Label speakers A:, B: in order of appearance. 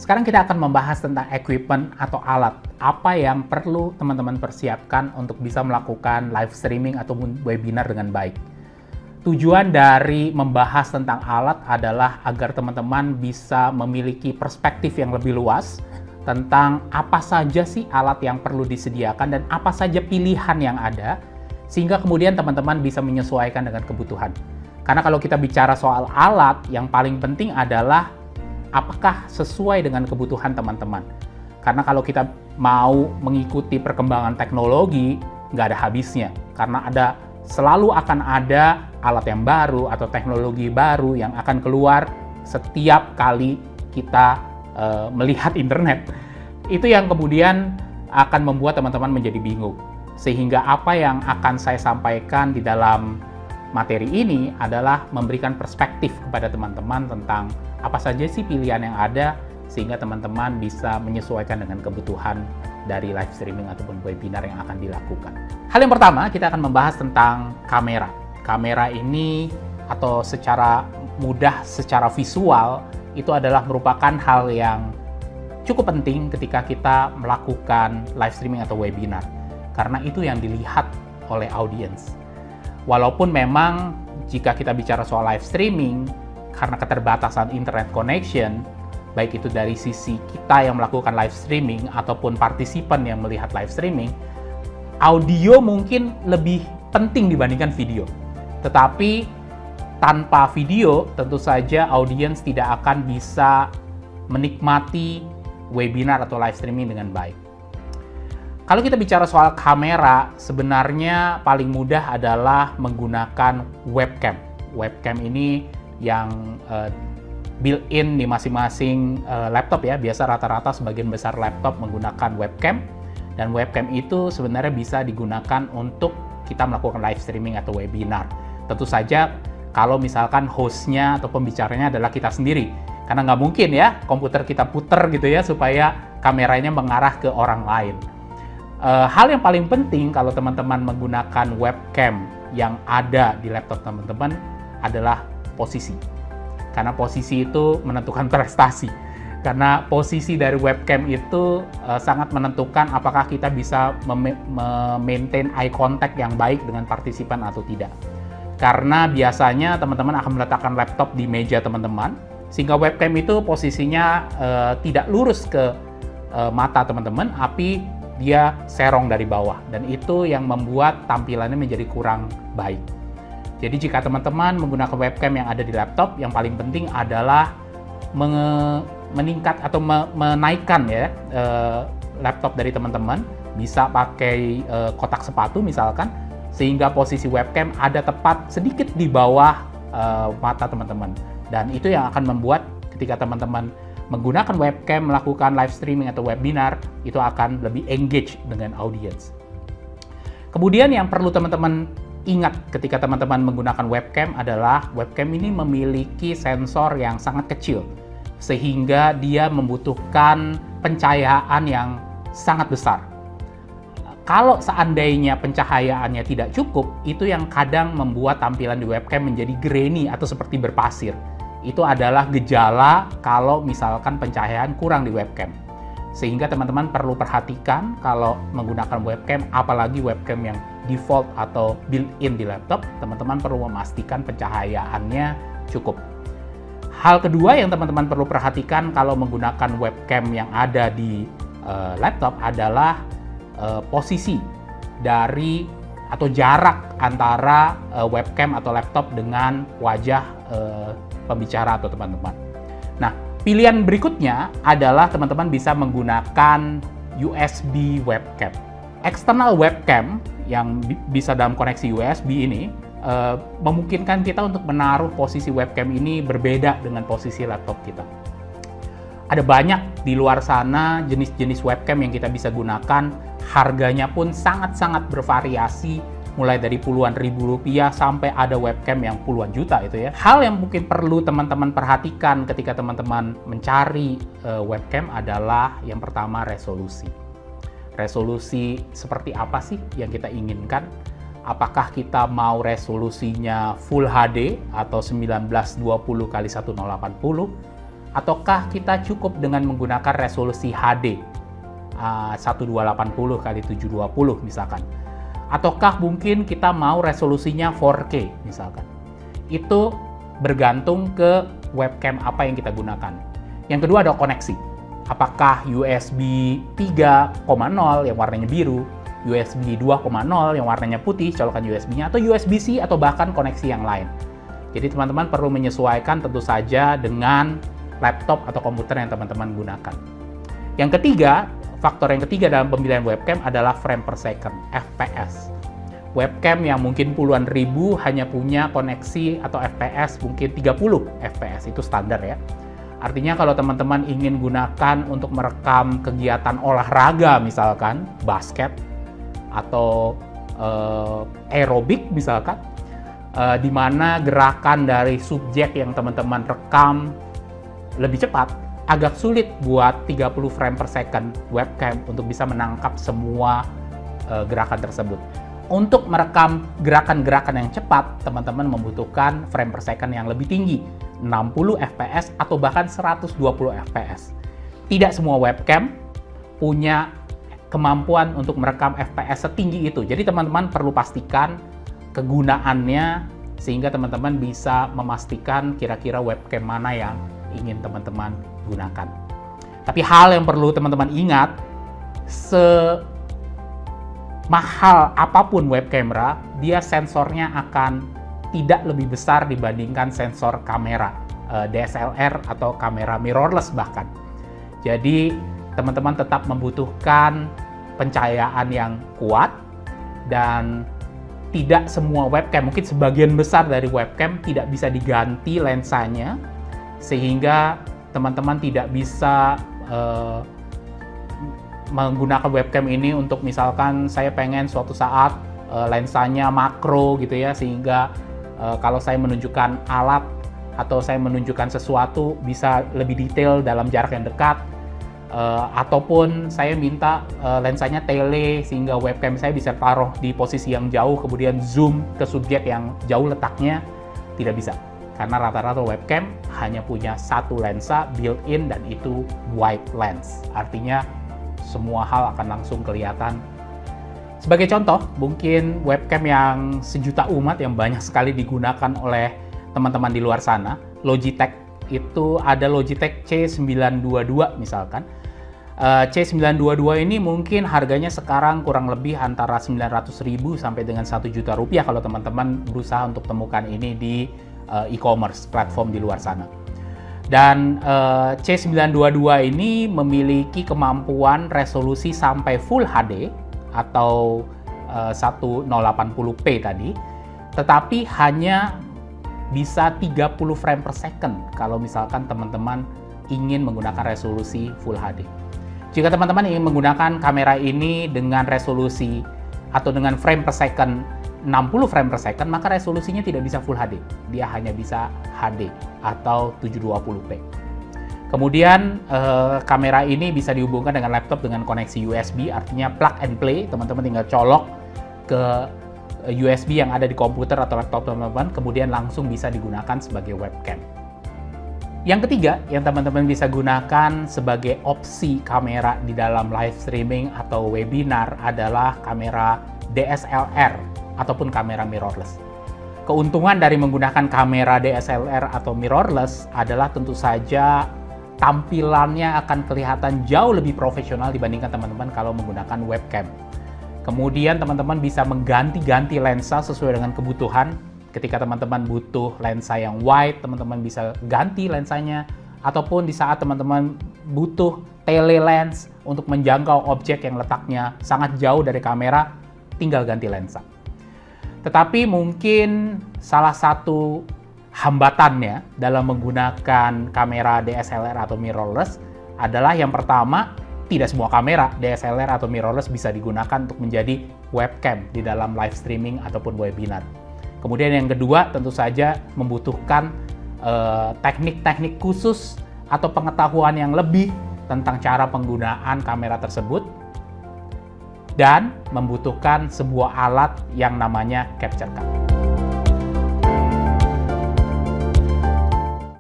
A: Sekarang kita akan membahas tentang equipment atau alat. Apa yang perlu teman-teman persiapkan untuk bisa melakukan live streaming ataupun webinar dengan baik. Tujuan dari membahas tentang alat adalah agar teman-teman bisa memiliki perspektif yang lebih luas tentang apa saja sih alat yang perlu disediakan dan apa saja pilihan yang ada, sehingga kemudian teman-teman bisa menyesuaikan dengan kebutuhan. Karena kalau kita bicara soal alat, yang paling penting adalah apakah sesuai dengan kebutuhan teman-teman. Karena kalau kita mau mengikuti perkembangan teknologi, nggak ada habisnya. Karena selalu akan ada alat yang baru atau teknologi baru yang akan keluar setiap kali kita melihat internet. Itu yang kemudian akan membuat teman-teman menjadi bingung. Sehingga apa yang akan saya sampaikan di dalam materi ini adalah memberikan perspektif kepada teman-teman tentang apa saja sih pilihan yang ada, sehingga teman-teman bisa menyesuaikan dengan kebutuhan dari live streaming ataupun webinar yang akan dilakukan. Hal yang pertama, kita akan membahas tentang kamera. Kamera ini, atau secara mudah, secara visual, itu adalah merupakan hal yang cukup penting ketika kita melakukan live streaming atau webinar. Karena itu yang dilihat oleh audiens. Walaupun memang jika kita bicara soal live streaming, karena keterbatasan internet connection, baik itu dari sisi kita yang melakukan live streaming ataupun partisipan yang melihat live streaming, audio mungkin lebih penting dibandingkan video. Tetapi tanpa video, tentu saja audiens tidak akan bisa menikmati webinar atau live streaming dengan baik. Kalau kita bicara soal kamera, sebenarnya paling mudah adalah menggunakan webcam. Webcam ini yang built-in di masing-masing laptop ya. Biasa rata-rata sebagian besar laptop menggunakan webcam. Dan webcam itu sebenarnya bisa digunakan untuk kita melakukan live streaming atau webinar. Tentu saja kalau misalkan hostnya atau pembicaranya adalah kita sendiri. Karena nggak mungkin ya komputer kita puter gitu ya supaya kameranya mengarah ke orang lain. Hal yang paling penting kalau teman-teman menggunakan webcam yang ada di laptop teman-teman adalah posisi. Karena posisi itu menentukan prestasi. Karena posisi dari webcam itu sangat menentukan apakah kita bisa maintain eye contact yang baik dengan partisipan atau tidak. Karena biasanya teman-teman akan meletakkan laptop di meja teman-teman, sehingga webcam itu posisinya tidak lurus ke mata teman-teman, tapi dia serong dari bawah. Dan itu yang membuat tampilannya menjadi kurang baik. Jadi jika teman-teman menggunakan webcam yang ada di laptop, yang paling penting adalah meningkat atau menaikkan ya laptop dari teman-teman, bisa pakai kotak sepatu misalkan, sehingga posisi webcam ada tepat sedikit di bawah mata teman-teman. Dan itu yang akan membuat ketika teman-teman menggunakan webcam melakukan live streaming atau webinar, itu akan lebih engage dengan audiens. Kemudian yang perlu teman-teman ingat ketika teman-teman menggunakan webcam adalah webcam ini memiliki sensor yang sangat kecil sehingga dia membutuhkan pencahayaan yang sangat besar. Kalau seandainya pencahayaannya tidak cukup, itu yang kadang membuat tampilan di webcam menjadi grainy atau seperti berpasir. Itu adalah gejala kalau misalkan pencahayaan kurang di webcam. Sehingga teman-teman perlu perhatikan kalau menggunakan webcam, apalagi webcam yang default atau built-in di laptop, teman-teman perlu memastikan pencahayaannya cukup. Hal kedua yang teman-teman perlu perhatikan kalau menggunakan webcam yang ada di laptop adalah posisi dari atau jarak antara webcam atau laptop dengan wajah pembicara atau teman-teman. Nah, pilihan berikutnya adalah teman-teman bisa menggunakan USB webcam. External webcam yang bisa dalam koneksi USB ini memungkinkan kita untuk menaruh posisi webcam ini berbeda dengan posisi laptop kita. Ada banyak di luar sana jenis-jenis webcam yang kita bisa gunakan, harganya pun sangat-sangat bervariasi, mulai dari puluhan ribu rupiah sampai ada webcam yang puluhan juta itu ya. Hal yang mungkin perlu teman-teman perhatikan ketika teman-teman mencari webcam adalah yang pertama resolusi. Resolusi seperti apa sih yang kita inginkan? Apakah kita mau resolusinya Full HD atau 1920 x 1080 Ataukah kita cukup dengan menggunakan resolusi HD 1280 x 720 misalkan? Ataukah mungkin kita mau resolusinya 4K misalkan? Itu bergantung ke webcam apa yang kita gunakan. Yang kedua ada koneksi. Apakah USB 3.0 yang warnanya biru, USB 2.0 yang warnanya putih, colokan USB-nya, atau USB-C atau bahkan koneksi yang lain. Jadi teman-teman perlu menyesuaikan tentu saja dengan laptop atau komputer yang teman-teman gunakan. Yang ketiga, faktor yang ketiga dalam pemilihan webcam adalah frame per second, FPS. Webcam yang mungkin puluhan ribu hanya punya koneksi atau FPS mungkin 30 FPS, itu standar ya. Artinya kalau teman-teman ingin gunakan untuk merekam kegiatan olahraga misalkan, basket atau aerobik misalkan, di mana gerakan dari subjek yang teman-teman rekam lebih cepat, agak sulit buat 30 frame per second webcam untuk bisa menangkap semua gerakan tersebut. Untuk merekam gerakan-gerakan yang cepat, teman-teman membutuhkan frame per second yang lebih tinggi, 60 fps atau bahkan 120 fps. Tidak semua webcam punya kemampuan untuk merekam fps setinggi itu. Jadi teman-teman perlu pastikan kegunaannya sehingga teman-teman bisa memastikan kira-kira webcam mana yang ingin teman-teman gunakan. Tapi hal yang perlu teman-teman ingat, semahal apapun web kamera, dia sensornya akan tidak lebih besar dibandingkan sensor kamera DSLR atau kamera mirrorless bahkan. Jadi teman-teman tetap membutuhkan pencahayaan yang kuat, dan tidak semua webcam, mungkin sebagian besar dari webcam tidak bisa diganti lensanya, sehingga teman-teman tidak bisa menggunakan webcam ini untuk misalkan saya pengen suatu saat lensanya makro gitu ya, sehingga kalau saya menunjukkan alat atau saya menunjukkan sesuatu bisa lebih detail dalam jarak yang dekat, ataupun saya minta lensanya tele sehingga webcam saya bisa taruh di posisi yang jauh kemudian zoom ke subjek yang jauh letaknya, tidak bisa. Karena rata-rata webcam hanya punya satu lensa built-in dan itu wide lens. Artinya semua hal akan langsung kelihatan. Sebagai contoh, mungkin webcam yang sejuta umat yang banyak sekali digunakan oleh teman-teman di luar sana, Logitech, itu ada Logitech C922 misalkan. C922 ini mungkin harganya sekarang kurang lebih antara 900.000 sampai dengan 1 juta rupiah kalau teman-teman berusaha untuk temukan ini di e-commerce platform di luar sana. Dan C922 ini memiliki kemampuan resolusi sampai Full HD atau 1080p tadi, tetapi hanya bisa 30 frame per second kalau misalkan teman-teman ingin menggunakan resolusi Full HD. Jika teman-teman ingin menggunakan kamera ini dengan resolusi atau dengan frame per second 60 frame per second, maka resolusinya tidak bisa Full HD. Dia hanya bisa HD atau 720p. Kemudian kamera ini bisa dihubungkan dengan laptop dengan koneksi USB, artinya plug and play. Teman-teman tinggal colok ke USB yang ada di komputer atau laptop teman-teman, kemudian langsung bisa digunakan sebagai webcam. Yang ketiga yang teman-teman bisa gunakan sebagai opsi kamera di dalam live streaming atau webinar adalah kamera DSLR ataupun kamera mirrorless. Keuntungan dari menggunakan kamera DSLR atau mirrorless adalah tentu saja tampilannya akan kelihatan jauh lebih profesional dibandingkan teman-teman kalau menggunakan webcam. Kemudian teman-teman bisa mengganti-ganti lensa sesuai dengan kebutuhan. Ketika teman-teman butuh lensa yang wide, teman-teman bisa ganti lensanya. Ataupun di saat teman-teman butuh tele lens untuk menjangkau objek yang letaknya sangat jauh dari kamera, tinggal ganti lensa. Tetapi mungkin salah satu hambatannya dalam menggunakan kamera DSLR atau mirrorless adalah yang pertama, tidak semua kamera DSLR atau mirrorless bisa digunakan untuk menjadi webcam di dalam live streaming ataupun webinar. Kemudian yang kedua, tentu saja membutuhkan teknik-teknik khusus atau pengetahuan yang lebih tentang cara penggunaan kamera tersebut, dan membutuhkan sebuah alat yang namanya capture card.